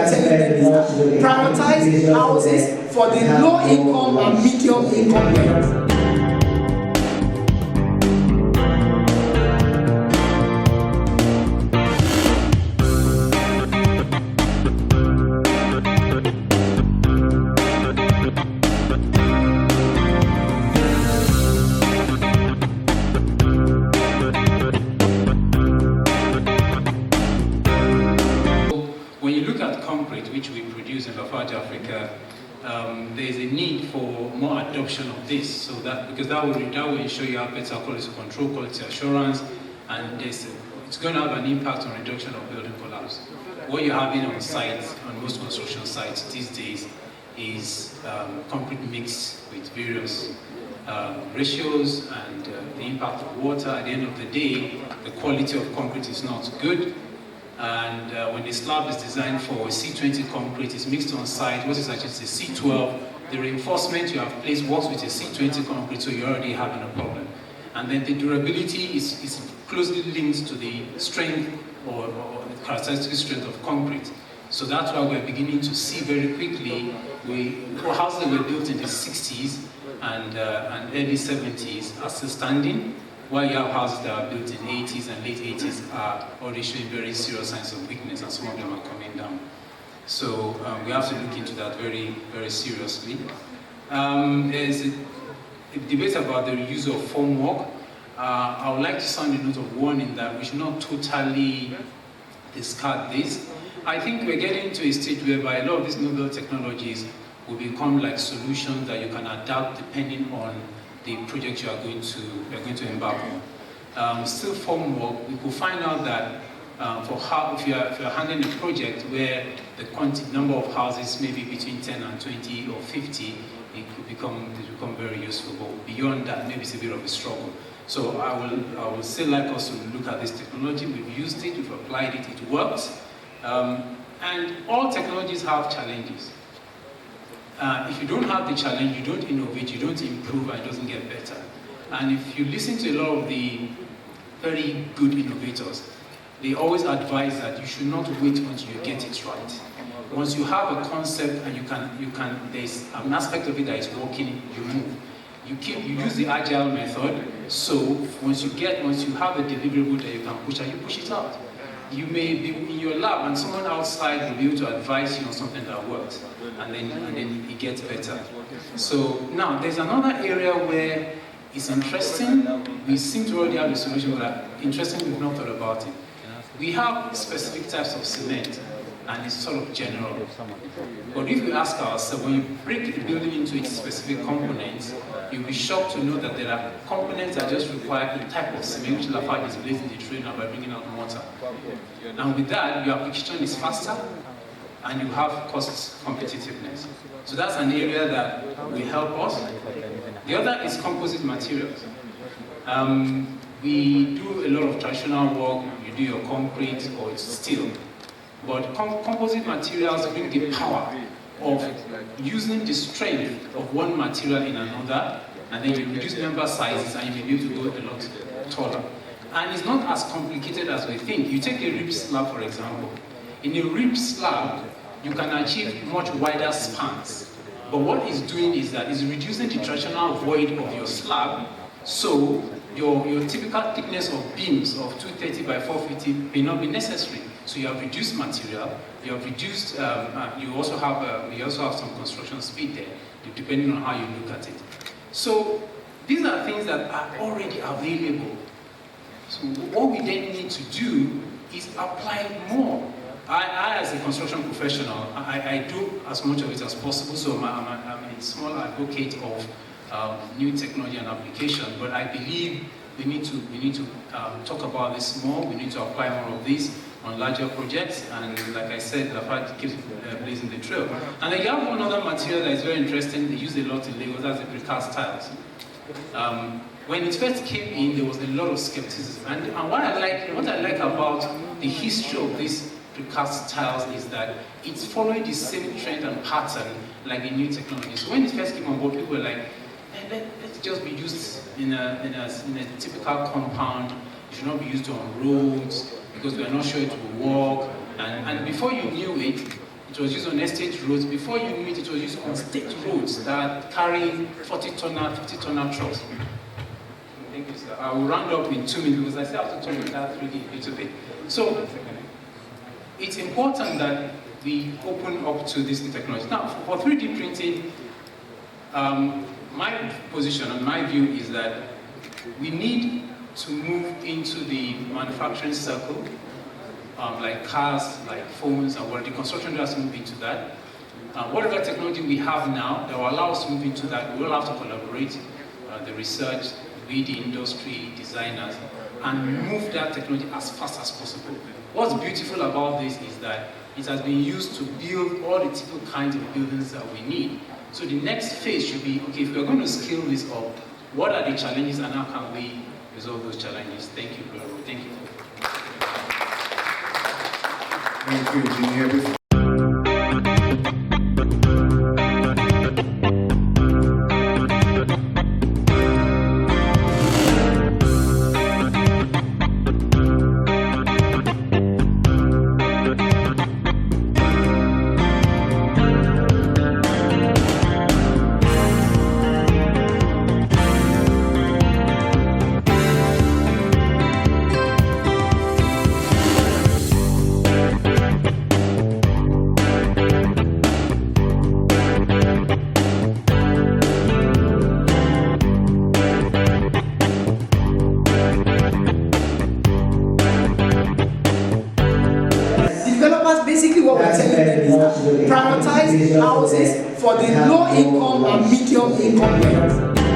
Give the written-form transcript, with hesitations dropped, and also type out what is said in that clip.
telling them is prioritize houses for the low income and medium income parents. Which we produce in Lafarge Africa, there is a need for more adoption of this, so that because that will ensure you have better quality control, quality assurance, and it's going to have an impact on reduction of building collapse. What you're having on sites, on most construction sites these days, is concrete mixed with various ratios, and the impact of water. At the end of the day, the quality of concrete is not good. And when the slab is designed for C20 concrete, it's mixed on site. What is actually C12? The reinforcement you have placed works with a C20 concrete, so you're already having a problem. And then the durability is closely linked to the strength or the characteristic strength of concrete. So that's why we're beginning to see very quickly houses that were built in the 60s and early 70s are still standing, while you have houses that are built in 80s and late 80s are already showing very serious signs of weakness, and some of them are coming down. So we have to look into that very, very seriously. There's a debate about the use of formwork. I would like to sound a note of warning that we should not totally discard this. I think we're getting to a stage whereby a lot of these novel technologies will become like solutions that you can adapt depending on the project you are going to embark on. Still formwork, we could find out that if you're handling a project where the number of houses may be between 10 and 20 or 50, it could become very useful. But beyond that, maybe it's a bit of a struggle. So I would still like us to look at this technology. We've used it, we've applied it, it works. And all technologies have challenges. If you don't have the challenge, you don't innovate, you don't improve, and it doesn't get better. And if you listen to a lot of the very good innovators, they always advise that you should not wait until you get it right. Once you have a concept and there's an aspect of it that is working, you move. You use the agile method. So once you have a deliverable that you can push out, you push it out. You may be in your lab and someone outside will be able to advise you on something that works, and then it gets better. So now there's another area where it's interesting. We seem to already have a solution, but interesting we've not thought about it. We have specific types of cement, and it's sort of general. But if we ask ourselves, when you break the building into its specific components, you'll be shocked to know that there are components that just require a type of cement, which Lafarge is blazing the trail now by bringing out mortar. And with that, your application is faster, and you have cost competitiveness. So that's an area that will help us. The other is composite materials. We do a lot of traditional work. You do your concrete or it's steel. But composite materials bring the power of using the strength of one material in another, and then you reduce member sizes and you may be able to go a lot taller. And it's not as complicated as we think. You take a rib slab, for example. In a rib slab, you can achieve much wider spans. But what it's doing is that it's reducing the traditional void of your slab, so your typical thickness of beams of 230 by 450 may not be necessary. So you have reduced material, you have reduced, you also have some construction speed there, depending on how you look at it. So these are things that are already available. So what we then need to do is apply more. I as a construction professional, I do as much of it as possible, so I'm a small advocate of new technology and application, but I believe we need to talk about this more. We need to apply more of this on larger projects, and like I said, Lafarge keeps blazing the trail. And then you have one other material that is very interesting. They use a lot in Lagos, that's the precast tiles. When it first came in, there was a lot of skepticism, and what I like about the history of this precast tiles is that it's following the same trend and pattern like the new technology. So when it first came on board, people were like, let's just be used in a typical compound. It should not be used on roads because we are not sure it will work. And before you knew it, It was used on estate roads. Before you knew it, it was used on state roads that carry 40-tonner, 50-tonner trucks. Thank you, sir. I will round up in 2 minutes because I still have to talk about that really a little bit. So, it's important that we open up to this new technology. Now, for 3D printing, my position and my view is that we need to move into the manufacturing circle, like cars, like phones, and what the construction has to move into that. Whatever technology we have now that will allow us to move into that, we will have to collaborate, the research, we, the industry, designers, and move that technology as fast as possible. What's beautiful about this is that it has been used to build all the typical kinds of buildings that we need. So the next phase should be, okay, if we're going to scale this up, what are the challenges and how can we resolve those challenges? Thank you, brother. Thank you. Thank you, Engineer. Basically what we're telling them is that prioritize houses for the low income and medium income rents.